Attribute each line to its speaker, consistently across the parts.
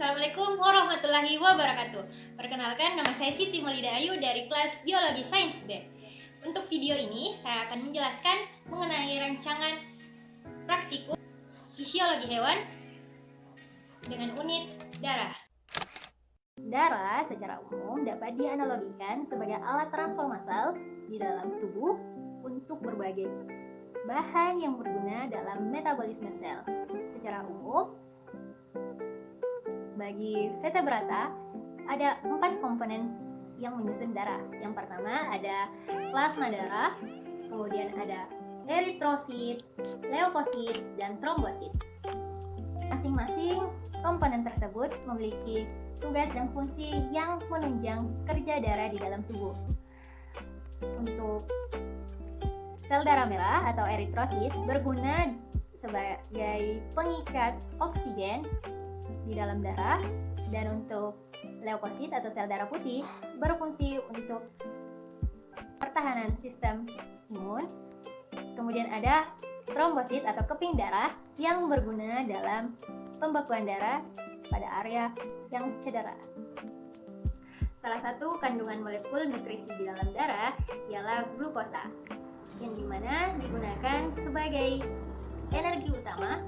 Speaker 1: Assalamualaikum warahmatullahi wabarakatuh. Perkenalkan, nama saya Siti Maulida Ayu dari kelas Biologi Sains B. Untuk video ini, saya akan menjelaskan mengenai rancangan praktikum fisiologi hewan dengan unit darah. Darah secara umum dapat dianalogikan sebagai alat transfer massal di dalam tubuh untuk berbagai bahan yang berguna dalam metabolisme sel. Secara umum, bagi vertebrata ada 4 komponen yang menyusun darah. Yang pertama ada plasma darah, kemudian ada eritrosit, leukosit, dan trombosit. Masing-masing komponen tersebut memiliki tugas dan fungsi yang menunjang kerja darah di dalam tubuh. Untuk sel darah merah atau eritrosit berguna sebagai pengikat oksigen di dalam darah, dan untuk leukosit atau sel darah putih berfungsi untuk pertahanan sistem imun. Kemudian ada trombosit atau keping darah yang berguna dalam pembekuan darah pada area yang cedera. Salah satu kandungan molekul nutrisi di dalam darah ialah glukosa, yang dimana digunakan sebagai energi utama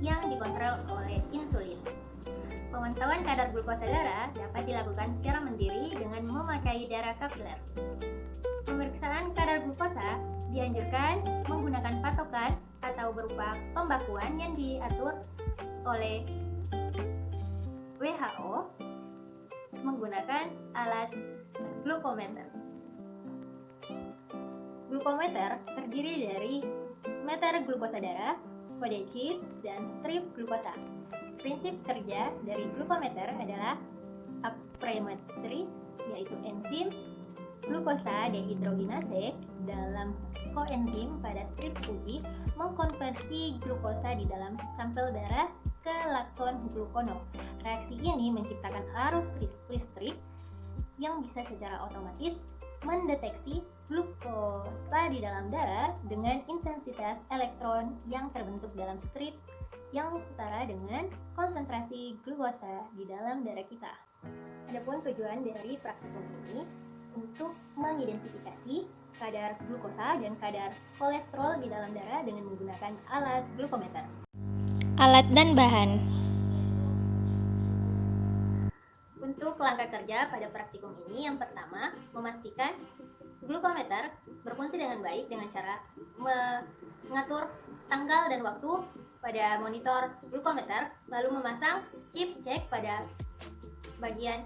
Speaker 1: yang dikontrol oleh insulin. Pemantauan kadar glukosa darah dapat dilakukan secara mandiri dengan memakai darah kapiler. Pemeriksaan kadar glukosa dianjurkan menggunakan patokan atau berupa pembakuan yang diatur oleh WHO menggunakan alat glukometer. Glukometer terdiri dari meter glukosa darah, kode CHIPS, dan strip glukosa. Prinsip kerja dari glukometer adalah apremetri, yaitu enzim glukosa dehidrogenase dalam koenzim pada strip uji mengkonversi glukosa di dalam sampel darah ke lakton glukono. Reaksi ini menciptakan arus listrik yang bisa secara otomatis mendeteksi glukosa di dalam darah dengan intensitas elektron yang terbentuk dalam strip yang setara dengan konsentrasi glukosa di dalam darah kita. Adapun tujuan dari praktikum ini untuk mengidentifikasi kadar glukosa dan kadar kolesterol di dalam darah dengan menggunakan alat glukometer. Alat dan bahan. Untuk langkah kerja pada praktikum ini, yang pertama, memastikan glukometer berfungsi dengan baik dengan cara mengatur tanggal dan waktu pada monitor glukometer, lalu memasang chips cek pada bagian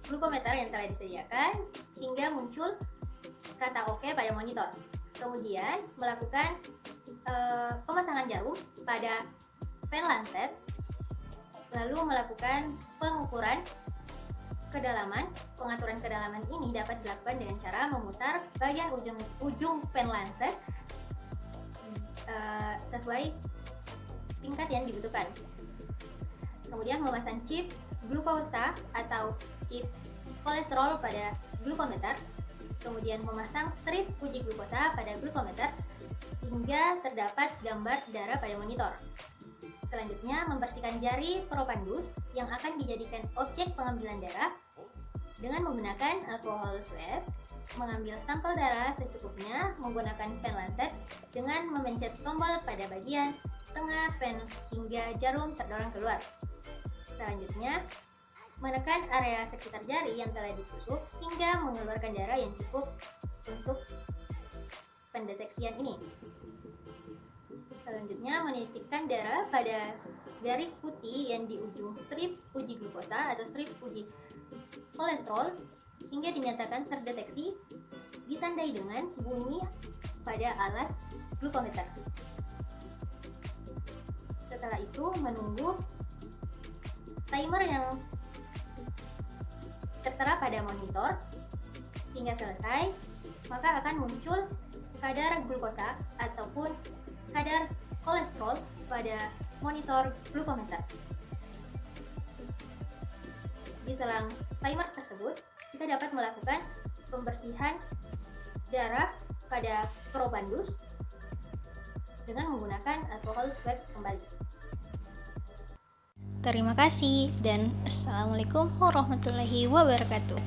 Speaker 1: glukometer yang telah disediakan hingga muncul kata OK pada monitor. Kemudian melakukan pemasangan jarum pada pen lancet, lalu melakukan pengukuran kedalaman. Pengaturan kedalaman ini dapat dilakukan dengan cara memutar bagian ujung pen lancet sesuai tingkat yang dibutuhkan. Kemudian memasang chips glukosa atau chips kolesterol pada glukometer. Kemudian memasang strip uji glukosa pada glukometer hingga terdapat gambar darah pada monitor. Selanjutnya, membersihkan jari propandus yang akan dijadikan objek pengambilan darah dengan menggunakan alkohol swab. Mengambil sampel darah secukupnya menggunakan pen lancet dengan memencet tombol pada bagian tengah pen hingga jarum terdorong keluar. Selanjutnya, menekan area sekitar jari yang telah ditusuk hingga mengeluarkan darah yang cukup untuk pendeteksian ini. Selanjutnya, menitipkan darah pada garis putih yang di ujung strip uji glukosa atau strip uji kolesterol hingga dinyatakan terdeteksi, ditandai dengan bunyi pada alat glukometer. Setelah itu, menunggu timer yang tertera pada monitor hingga selesai, maka akan muncul kadar glukosa ataupun kadar kolesterol pada monitor glukometer. Di selang timer tersebut, kita dapat melakukan pembersihan darah pada probandus dengan menggunakan alkohol swab kembali.
Speaker 2: Terima kasih dan assalamualaikum warahmatullahi wabarakatuh.